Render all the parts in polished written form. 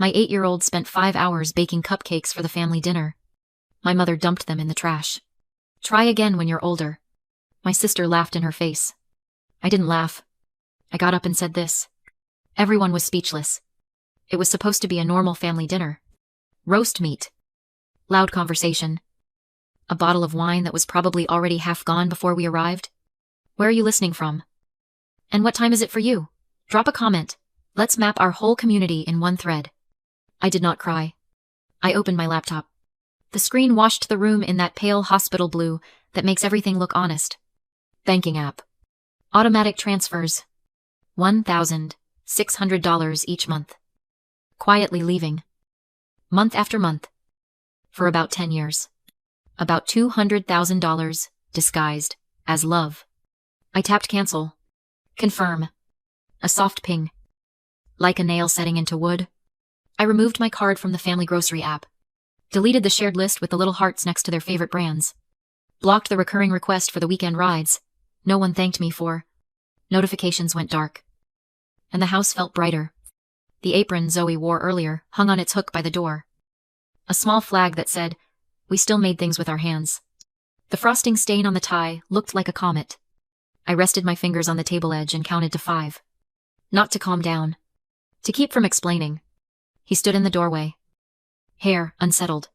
My 8-year-old spent 5 hours baking cupcakes for the family dinner. My mother dumped them in the trash. Try again when you're older. My sister laughed in her face. I didn't laugh. I got up and said this. Everyone was speechless. It was supposed to be a normal family dinner. Roast meat. Loud conversation. A bottle of wine that was probably already half gone before we arrived. Where are you listening from? And what time is it for you? Drop a comment. Let's map our whole community in one thread. I did not cry. I opened my laptop. The screen washed the room in that pale hospital blue that makes everything look honest. Banking app. Automatic transfers. $1,600 each month. Quietly leaving. Month after month. For about 10 years. About $200,000, disguised as love. I tapped cancel. Confirm. A soft ping. Like a nail setting into wood. I removed my card from the family grocery app. Deleted the shared list with the little hearts next to their favorite brands. Blocked the recurring request for the weekend rides. No one thanked me for. Notifications went dark. And the house felt brighter. The apron Zoe wore earlier hung on its hook by the door. A small flag that said, "We still made things with our hands." The frosting stain on the tie looked like a comet. I rested my fingers on the table edge and counted to 5. Not to calm down. To keep from explaining. He stood in the doorway. Hair unsettled.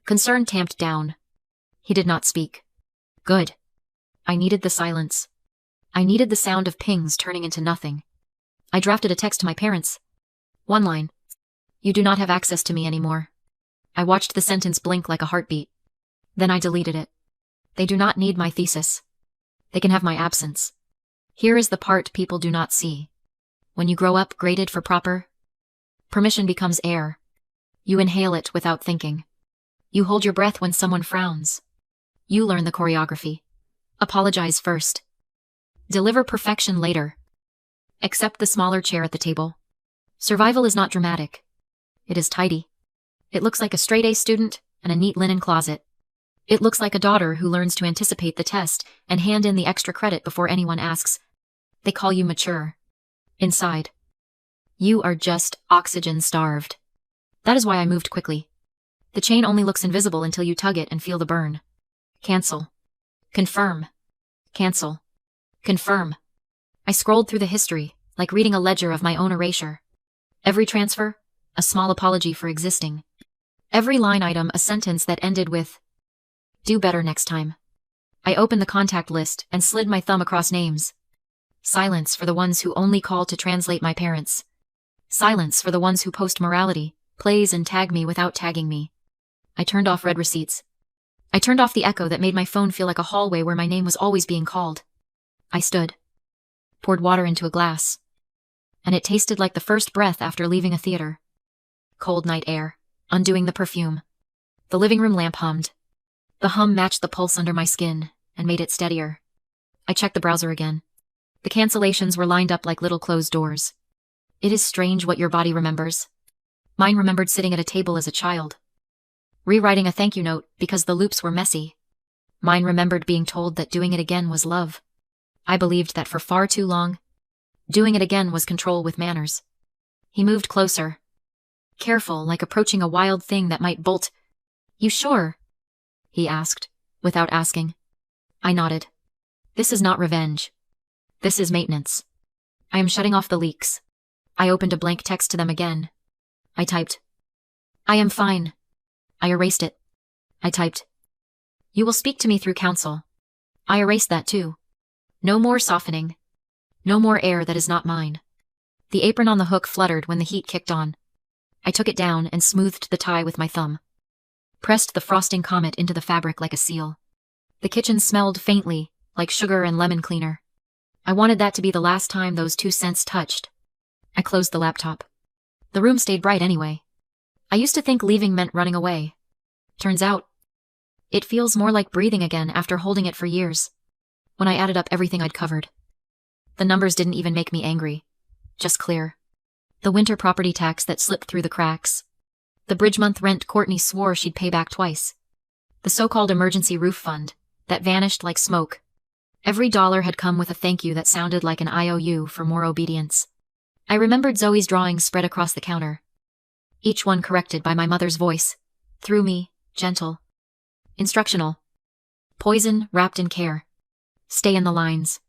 Concern tamped down. He did not speak. Good. I needed the silence. I needed the sound of pings turning into nothing. I drafted a text to my parents. One line. You do not have access to me anymore. I watched the sentence blink like a heartbeat. Then I deleted it. They do not need my thesis. They can have my absence. Here is the part people do not see. When you grow up graded for proper, permission becomes air. You inhale it without thinking. You hold your breath when someone frowns. You learn the choreography. Apologize first. Deliver perfection later. Accept the smaller chair at the table. Survival is not dramatic. It is tidy. It looks like a straight-A student and a neat linen closet. It looks like a daughter who learns to anticipate the test and hand in the extra credit before anyone asks. They call you mature. Inside. You are just oxygen-starved. That is why I moved quickly. The chain only looks invisible until you tug it and feel the burn. Cancel. Confirm. Cancel. Confirm. I scrolled through the history, like reading a ledger of my own erasure. Every transfer, a small apology for existing. Every line item, a sentence that ended with, "Do better next time." I opened the contact list and slid my thumb across names. Silence for the ones who only call to translate my parents. Silence for the ones who post morality, plays and tag me without tagging me. I turned off read receipts. I turned off the echo that made my phone feel like a hallway where my name was always being called. I stood. Poured water into a glass. And it tasted like the first breath after leaving a theater. Cold night air, undoing the perfume. The living room lamp hummed. The hum matched the pulse under my skin and made it steadier. I checked the browser again. The cancellations were lined up like little closed doors. It is strange what your body remembers. Mine remembered sitting at a table as a child. Rewriting a thank you note because the loops were messy. Mine remembered being told that doing it again was love. I believed that for far too long. Doing it again was control with manners. He moved closer. Careful, like approaching a wild thing that might bolt. You sure? He asked, without asking. I nodded. This is not revenge. This is maintenance. I am shutting off the leaks. I opened a blank text to them again. I typed. I am fine. I erased it. I typed. You will speak to me through counsel. I erased that too. No more softening. No more air that is not mine. The apron on the hook fluttered when the heat kicked on. I took it down and smoothed the tie with my thumb. Pressed the frosting comet into the fabric like a seal. The kitchen smelled faintly, like sugar and lemon cleaner. I wanted that to be the last time those two scents touched. I closed the laptop. The room stayed bright anyway. I used to think leaving meant running away. Turns out, it feels more like breathing again after holding it for years. When I added up everything I'd covered. The numbers didn't even make me angry. Just clear. The winter property tax that slipped through the cracks. The bridge month rent Courtney swore she'd pay back twice. The so-called emergency roof fund that vanished like smoke. Every dollar had come with a thank you that sounded like an IOU for more obedience. I remembered Zoe's drawings spread across the counter. each one corrected by my mother's voice. Through me, gentle. Instructional. Poison wrapped in care. Stay in the lines.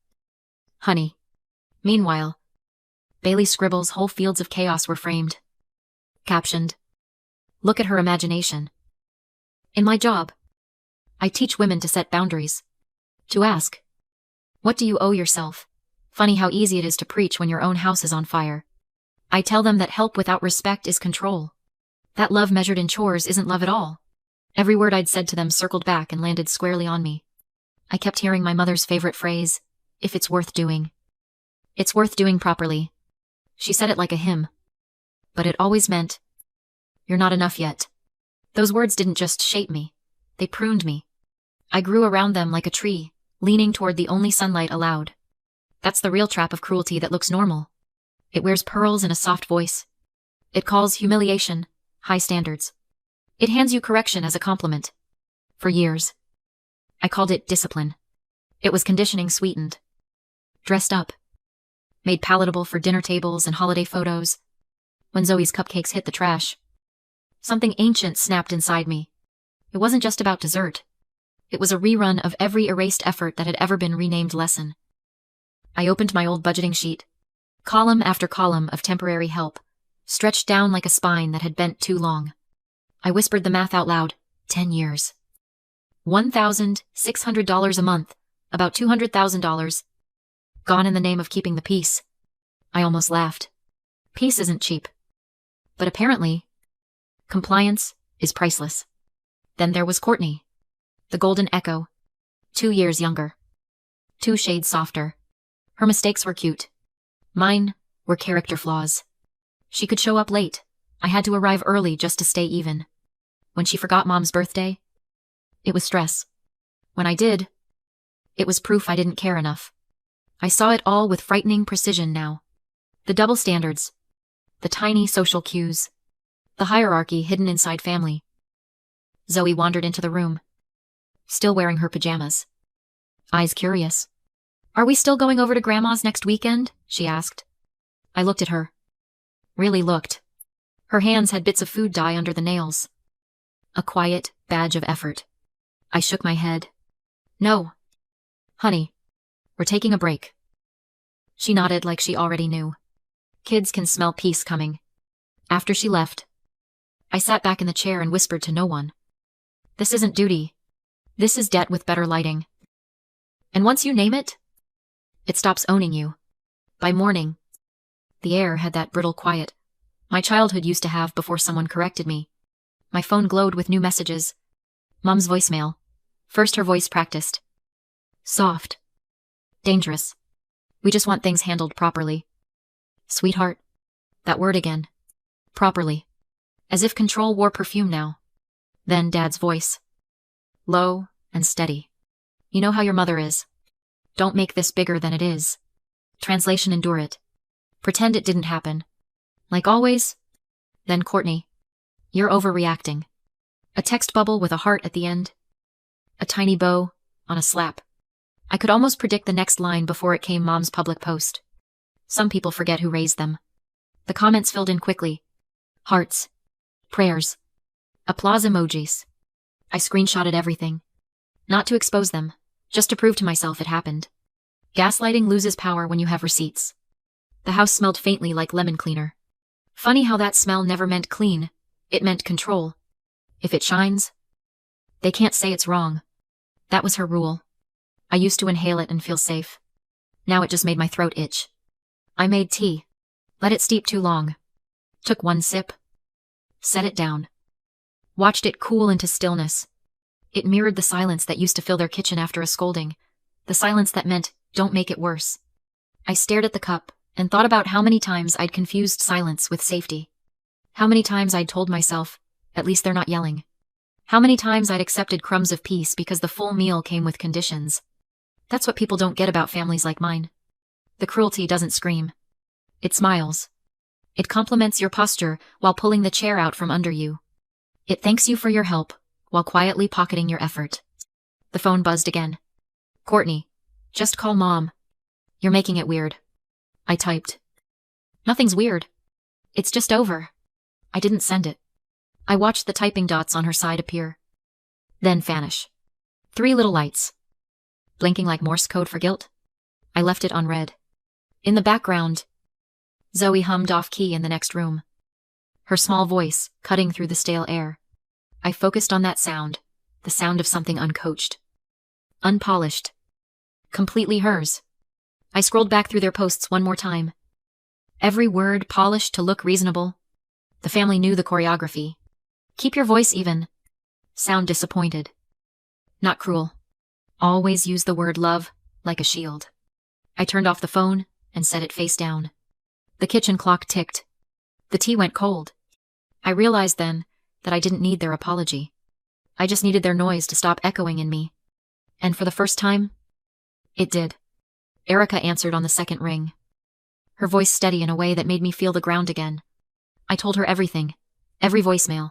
Honey. Meanwhile, Bailey Scribble's whole fields of chaos were framed. Captioned. Look at her imagination. In my job, I teach women to set boundaries. To ask, what do you owe yourself? Funny how easy it is to preach when your own house is on fire. I tell them that help without respect is control. That love measured in chores isn't love at all. Every word I'd said to them circled back and landed squarely on me. I kept hearing my mother's favorite phrase, if it's worth doing. It's worth doing properly. She said it like a hymn. But it always meant, you're not enough yet. Those words didn't just shape me. They pruned me. I grew around them like a tree, leaning toward the only sunlight allowed. That's the real trap of cruelty that looks normal. It wears pearls and a soft voice. It calls humiliation high standards. It hands you correction as a compliment. For years, I called it discipline. It was conditioning sweetened. Dressed up. Made palatable for dinner tables and holiday photos. When Zoe's cupcakes hit the trash, something ancient snapped inside me. It wasn't just about dessert. It was a rerun of every erased effort that had ever been renamed lesson. I opened my old budgeting sheet. Column after column of temporary help, stretched down like a spine that had bent too long. I whispered the math out loud. 10 years. $1,600 a month. About $200,000. Gone in the name of keeping the peace. I almost laughed. Peace isn't cheap. But apparently, compliance is priceless. Then there was Courtney. The golden echo. 2 years younger. 2 shades softer. Her mistakes were cute. Mine were character flaws. She could show up late. I had to arrive early just to stay even. When she forgot Mom's birthday, it was stress. When I did, it was proof I didn't care enough. I saw it all with frightening precision now. The double standards. The tiny social cues. The hierarchy hidden inside family. Zoe wandered into the room, still wearing her pajamas. Eyes curious. Are we still going over to Grandma's next weekend? She asked. I looked at her. Really looked. Her hands had bits of food dye under the nails. A quiet badge of effort. I shook my head. No. Honey, we're taking a break. She nodded like she already knew. Kids can smell peace coming. After she left, I sat back in the chair and whispered to no one. This isn't duty. This is debt with better lighting. And once you name it, it stops owning you. By morning, the air had that brittle quiet my childhood used to have before someone corrected me. My phone glowed with new messages. Mom's voicemail. First her voice practiced. Soft. Dangerous. We just want things handled properly. Sweetheart. That word again. Properly. As if control wore perfume now. Then Dad's voice. Low and steady. You know how your mother is. Don't make this bigger than it is. Translation: endure it. Pretend it didn't happen. Like always. Then Courtney. You're overreacting. A text bubble with a heart at the end. A tiny bow on a slap. I could almost predict the next line before it came Mom's public post. Some people forget who raised them. The comments filled in quickly. Hearts. Prayers. Applause emojis. I screenshotted everything. Not to expose them, just to prove to myself it happened. Gaslighting loses power when you have receipts. The house smelled faintly like lemon cleaner. Funny how that smell never meant clean, it meant control. If it shines, they can't say it's wrong. That was her rule. I used to inhale it and feel safe. Now it just made my throat itch. I made tea. Let it steep too long. Took one sip. Set it down. Watched it cool into stillness. It mirrored the silence that used to fill their kitchen after a scolding. The silence that meant, don't make it worse. I stared at the cup and thought about how many times I'd confused silence with safety. How many times I'd told myself, at least they're not yelling. How many times I'd accepted crumbs of peace because the full meal came with conditions. That's what people don't get about families like mine. The cruelty doesn't scream. It smiles. It compliments your posture while pulling the chair out from under you. It thanks you for your help while quietly pocketing your effort. The phone buzzed again. Courtney, just call Mom. You're making it weird. I typed. Nothing's weird. It's just over. I didn't send it. I watched the typing dots on her side appear, then vanish. 3 little lights, blinking like Morse code for guilt. I left it unread. In the background, Zoe hummed off-key in the next room, her small voice cutting through the stale air. I focused on that sound, the sound of something uncoached, unpolished, completely hers. I scrolled back through their posts one more time. Every word polished to look reasonable. The family knew the choreography. Keep your voice even. Sound disappointed. Not cruel. Always use the word love like a shield. I turned off the phone and set it face down. The kitchen clock ticked. The tea went cold. I realized then that I didn't need their apology. I just needed their noise to stop echoing in me. And for the first time, it did. Erica answered on the second ring, her voice steady in a way that made me feel the ground again. I told her everything, every voicemail,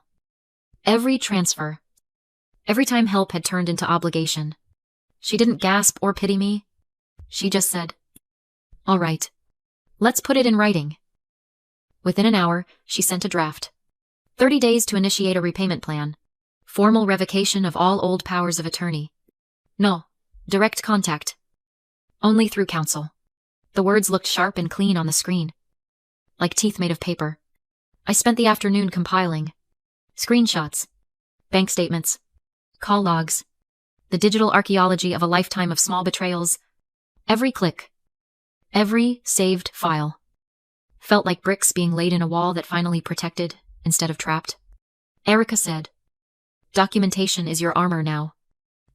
every transfer, every time help had turned into obligation. She didn't gasp or pity me. She just said, "All right, let's put it in writing." Within an hour, she sent a draft. 30 days to initiate a repayment plan. Formal revocation of all old powers of attorney. No direct contact. Only through counsel. The words looked sharp and clean on the screen, like teeth made of paper. I spent the afternoon compiling screenshots, bank statements, call logs, the digital archaeology of a lifetime of small betrayals. Every click, every saved file, felt like bricks being laid in a wall that finally protected instead of trapped. Erica said, "Documentation is your armor now."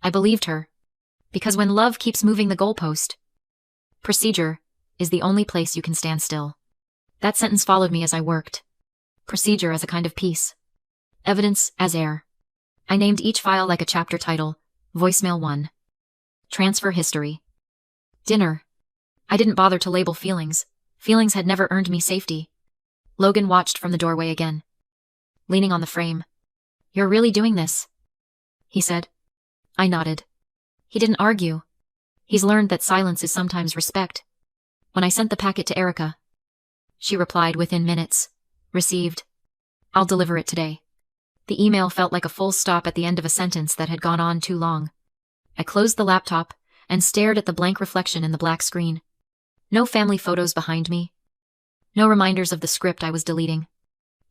I believed her, because when love keeps moving the goalpost, procedure is the only place you can stand still. That sentence followed me as I worked. Procedure as a kind of peace. Evidence as air. I named each file like a chapter title. Voicemail 1. Transfer history. Dinner. I didn't bother to label feelings. Feelings had never earned me safety. Logan watched from the doorway again, leaning on the frame. "You're really doing this?" he said. I nodded. He didn't argue. He's learned that silence is sometimes respect. When I sent the packet to Erica, she replied within minutes. Received. I'll deliver it today. The email felt like a full stop at the end of a sentence that had gone on too long. I closed the laptop and stared at the blank reflection in the black screen. No family photos behind me. No reminders of the script I was deleting.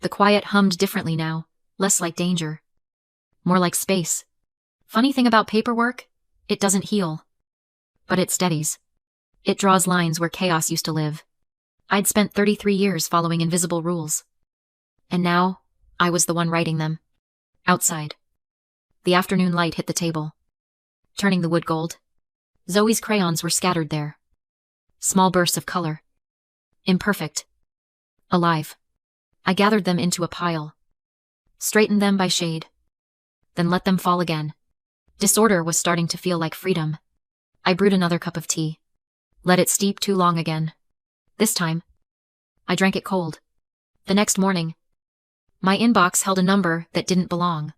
The quiet hummed differently now, less like danger, more like space. Funny thing about paperwork, it doesn't heal, but it steadies. It draws lines where chaos used to live. I'd spent 33 years following invisible rules, and now I was the one writing them. Outside, the afternoon light hit the table, turning the wood gold. Zoe's crayons were scattered there. Small bursts of color. Imperfect. Alive. I gathered them into a pile, straightened them by shade, then let them fall again. Disorder was starting to feel like freedom. I brewed another cup of tea. Let it steep too long again. This time, I drank it cold. The next morning, my inbox held a number that didn't belong.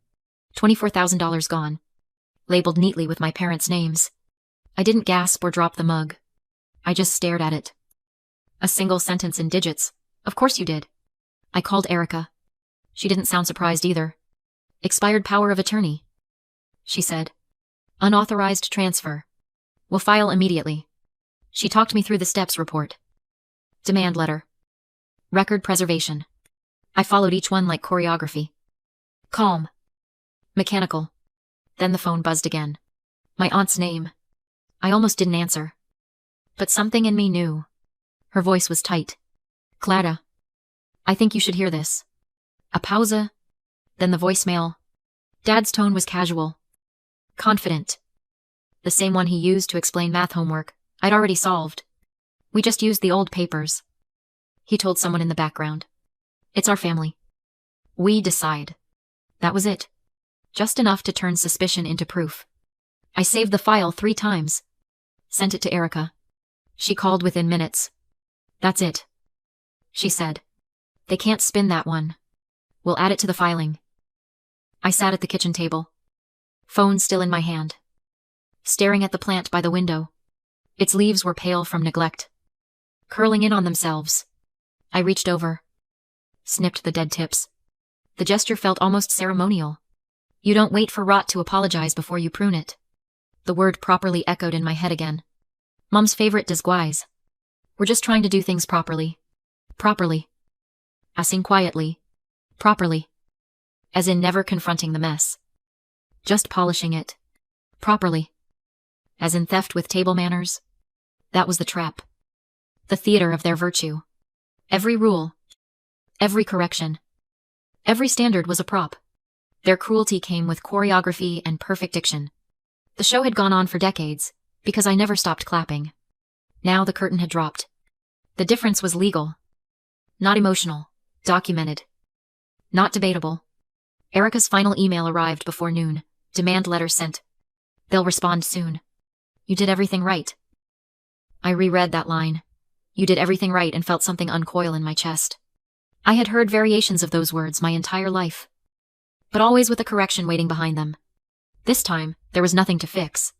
$24,000 gone. Labeled neatly with my parents' names. I didn't gasp or drop the mug. I just stared at it. A single sentence in digits. Of course you did. I called Erica. She didn't sound surprised either. Expired power of attorney, she said. Unauthorized transfer. Will file immediately. She talked me through the steps report. Demand letter. Record preservation. I followed each one like choreography. Calm. Mechanical. Then the phone buzzed again. My aunt's name. I almost didn't answer. But something in me knew. Her voice was tight. Clara. I think you should hear this. A pause. Then the voicemail. Dad's tone was casual. Confident. The same one he used to explain math homework I'd already solved. We just used the old papers. He told someone in the background. It's our family. We decide. That was it. Just enough to turn suspicion into proof. I saved the file 3 times. Sent it to Erica. She called within minutes. That's it, she said. They can't spin that one. We'll add it to the filing. I sat at the kitchen table, phone still in my hand, staring at the plant by the window. Its leaves were pale from neglect, curling in on themselves. I reached over, snipped the dead tips. The gesture felt almost ceremonial. You don't wait for rot to apologize before you prune it. The word properly echoed in my head again. Mom's favorite disguise. We're just trying to do things properly. Properly. Asking quietly. Properly. As in never confronting the mess. Just polishing it. Properly. As in theft with table manners. That was the trap. The theater of their virtue. Every rule. Every correction. Every standard was a prop. Their cruelty came with choreography and perfect diction. The show had gone on for decades, because I never stopped clapping. Now the curtain had dropped. The difference was legal. Not emotional. Documented. Not debatable. Erica's final email arrived before noon. Demand letter sent. They'll respond soon. You did everything right. I reread that line. You did everything right, and felt something uncoil in my chest. I had heard variations of those words my entire life. But always with a correction waiting behind them. This time, there was nothing to fix.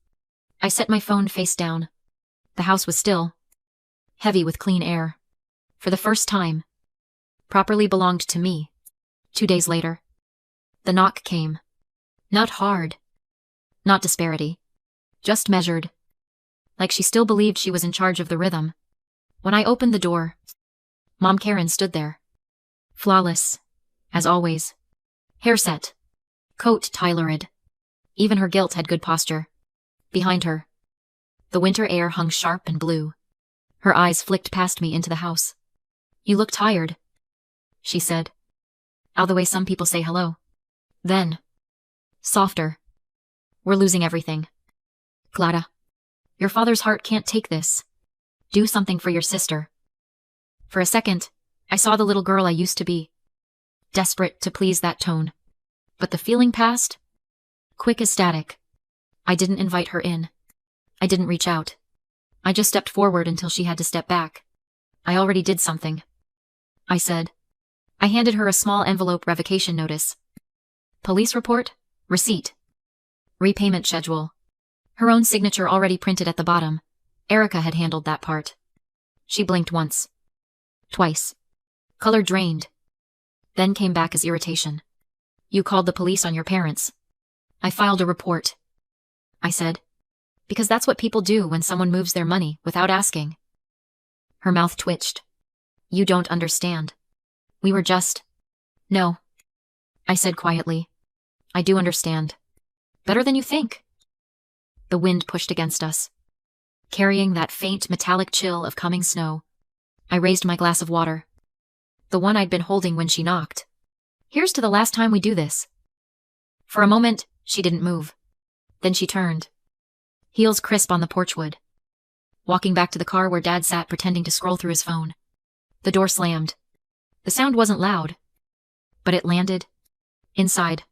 I set my phone face down. The house was still. Heavy with clean air. For the first time. Properly belonged to me. 2 days later. The knock came. Not hard. Not disparity. Just measured. Like she still believed she was in charge of the rhythm. When I opened the door, Mom Karen stood there. Flawless. As always. Hair set. Coat tailored. Even her guilt had good posture. Behind her, the winter air hung sharp and blue. Her eyes flicked past me into the house. You look tired, she said. How the way some people say hello. Then, softer. We're losing everything. Clara, your father's heart can't take this. Do something for your sister. For a second, I saw the little girl I used to be. Desperate to please that tone. But the feeling passed. Quick as static. I didn't invite her in. I didn't reach out. I just stepped forward until she had to step back. I already did something, I said. I handed her a small envelope revocation notice. Police report, receipt, repayment schedule. Her own signature already printed at the bottom. Erica had handled that part. She blinked once. Twice. Color drained. Then came back as irritation. You called the police on your parents. I filed a report, I said. Because that's what people do when someone moves their money without asking. Her mouth twitched. You don't understand. We were just... No, I said quietly. I do understand. Better than you think. The wind pushed against us, carrying that faint metallic chill of coming snow. I raised my glass of water. The one I'd been holding when she knocked. Here's to the last time we do this. For a moment, she didn't move. Then she turned. Heels crisp on the porch wood. Walking back to the car where Dad sat pretending to scroll through his phone. The door slammed. The sound wasn't loud. But it landed. Inside.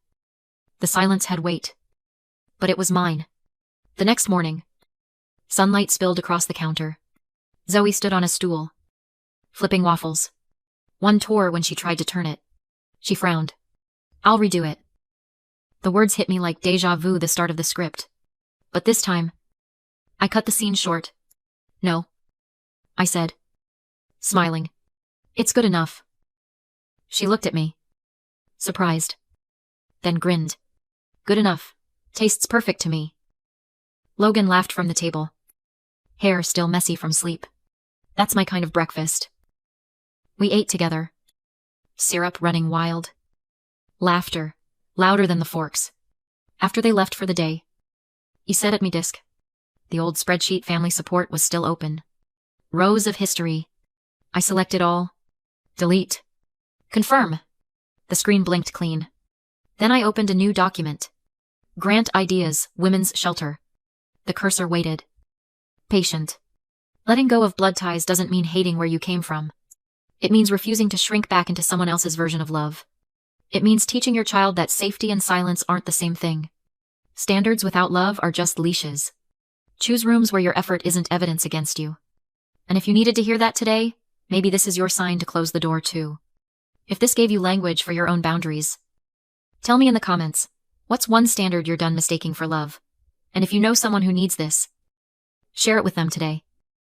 The silence had weight. But it was mine. The next morning. Sunlight spilled across the counter. Zoe stood on a stool. Flipping waffles. One tore when she tried to turn it. She frowned. I'll redo it. The words hit me like déjà vu, the start of the script. But this time, I cut the scene short. No, I said, smiling. It's good enough. She looked at me, surprised, then grinned. Good enough. Tastes perfect to me. Logan laughed from the table. Hair still messy from sleep. That's my kind of breakfast. We ate together. Syrup running wild. Laughter, louder than the forks. After they left for the day, he said at me disk. The old spreadsheet family support was still open. Rows of history. I selected all. Delete. Confirm. The screen blinked clean. Then I opened a new document. Grant ideas, women's shelter. The cursor waited. Patient. Letting go of blood ties doesn't mean hating where you came from. It means refusing to shrink back into someone else's version of love. It means teaching your child that safety and silence aren't the same thing. Standards without love are just leashes. Choose rooms where your effort isn't evidence against you. And if you needed to hear that today, maybe this is your sign to close the door too. If this gave you language for your own boundaries, tell me in the comments, what's one standard you're done mistaking for love? And if you know someone who needs this, share it with them today.